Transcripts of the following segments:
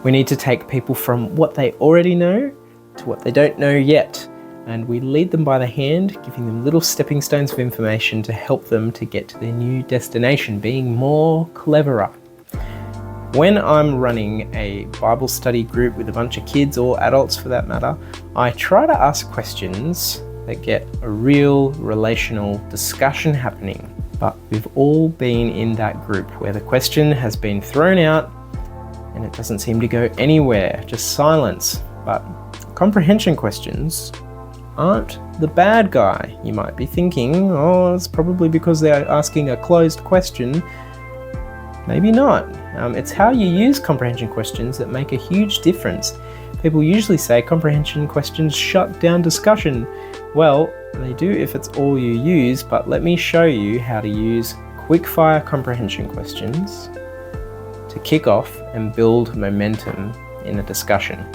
We need to take people from what they already know to what they don't know yet. And we lead them by the hand, giving them little stepping stones of information to help them to get to their new destination, being more cleverer. When I'm running a Bible study group with a bunch of kids, or adults for that matter, I try to ask questions that get a real relational discussion happening. But we've all been in that group where the question has been thrown out and it doesn't seem to go anywhere, just silence. But comprehension questions aren't the bad guy. You might be thinking, oh, it's probably because they're asking a closed question. Maybe not. It's how you use comprehension questions that make a huge difference. People usually say comprehension questions shut down discussion. Well, they do if it's all you use, but let me show you how to use quick-fire comprehension questions to kick off and build momentum in a discussion.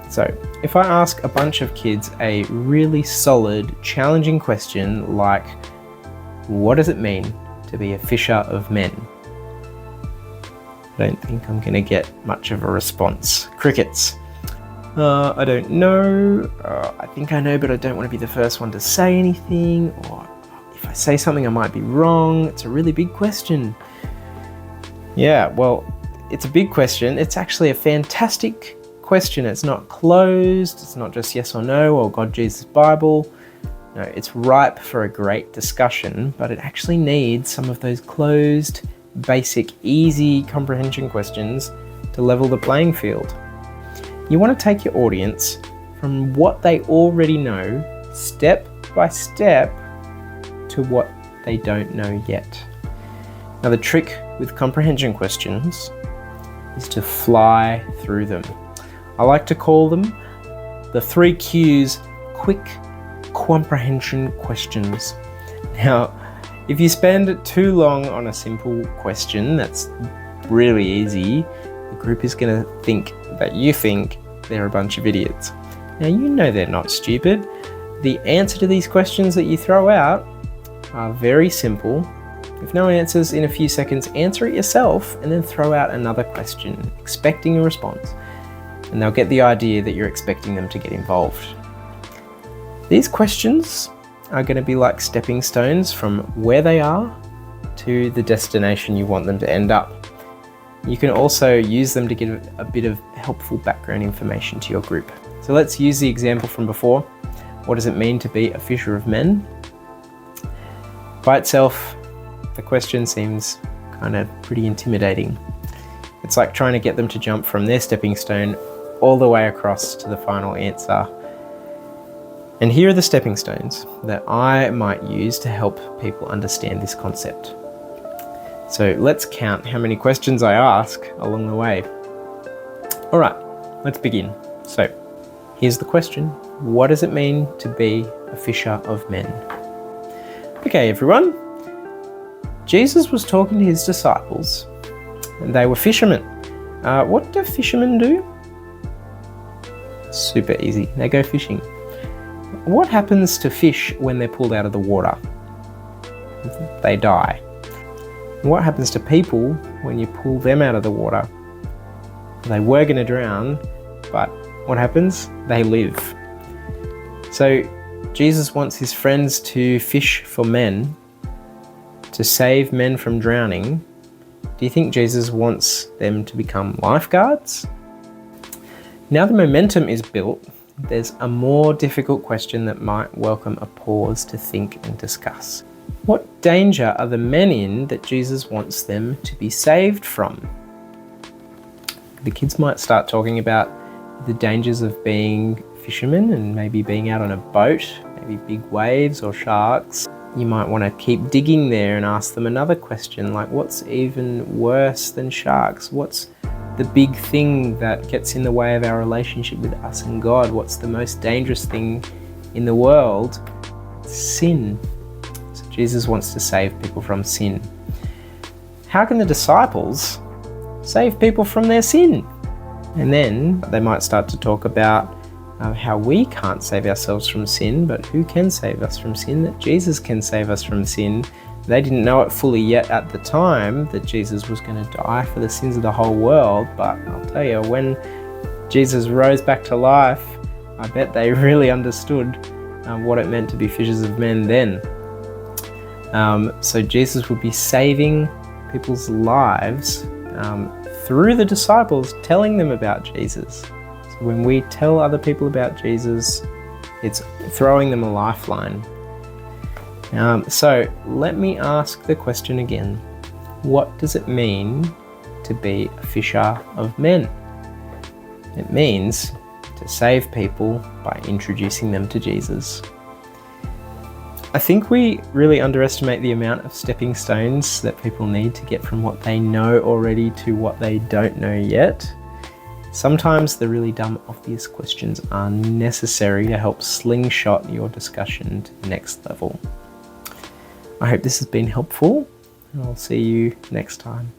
So, if I ask a bunch of kids a really solid, challenging question like, what does it mean to be a fisher of men? I don't think I'm going to get much of a response. Crickets. I don't know. I think I know, but I don't want to be the first one to say anything. Or if I say something, I might be wrong. It's a really big question. Yeah, well, it's a big question. It's actually a fantastic question. It's not closed. It's not just yes or no or God, Jesus, Bible. No, it's ripe for a great discussion, but it actually needs some of those closed, basic, easy comprehension questions to level the playing field. You want to take your audience from what they already know, step by step, to what they don't know yet. Now, the trick with comprehension questions is to fly through them. I like to call them the 3 Qs, quick comprehension questions. Now, if you spend too long on a simple question that's really easy, the group is going to think that you think they're a bunch of idiots. Now, you know they're not stupid. The answer to these questions that you throw out are very simple. If no answers in a few seconds, answer it yourself and then throw out another question, expecting a response. And they'll get the idea that you're expecting them to get involved. These questions are going to be like stepping stones from where they are to the destination you want them to end up. You can also use them to give a bit of helpful background information to your group. So let's use the example from before. What does it mean to be a fisher of men? By itself, the question seems kind of pretty intimidating. It's like trying to get them to jump from their stepping stone all the way across to the final answer. And here are the stepping stones that I might use to help people understand this concept. So let's count how many questions I ask along the way. All right, let's begin. So here's the question. What does it mean to be a fisher of men? Okay, everyone. Jesus was talking to his disciples and they were fishermen. What do fishermen do? Super easy. They go fishing. What happens to fish when they're pulled out of the water? They die. What happens to people when you pull them out of the water? They were going to drown, but what happens? They live. So Jesus wants his friends to fish for men, to save men from drowning. Do you think Jesus wants them to become lifeguards? Now the momentum is built, there's a more difficult question that might welcome a pause to think and discuss. What danger are the men in that Jesus wants them to be saved from? The kids might start talking about the dangers of being fishermen and maybe being out on a boat, maybe big waves or sharks. You might want to keep digging there and ask them another question like, what's even worse than sharks? What's the big thing that gets in the way of our relationship with us and God? What's the most dangerous thing in the world? Sin. So Jesus wants to save people from sin. How can the disciples save people from their sin? And then they might start to talk about how we can't save ourselves from sin, but who can save us from sin? That Jesus can save us from sin. They didn't know it fully yet at the time that Jesus was going to die for the sins of the whole world, but I'll tell you, when Jesus rose back to life, I bet they really understood what it meant to be fishers of men then. So Jesus would be saving people's lives through the disciples telling them about Jesus. So when we tell other people about Jesus, it's throwing them a lifeline. So let me ask the question again. What does it mean to be a fisher of men? It means to save people by introducing them to Jesus. I think we really underestimate the amount of stepping stones that people need to get from what they know already to what they don't know yet. Sometimes the really dumb, obvious questions are necessary to help slingshot your discussion to the next level. I hope this has been helpful, and I'll see you next time.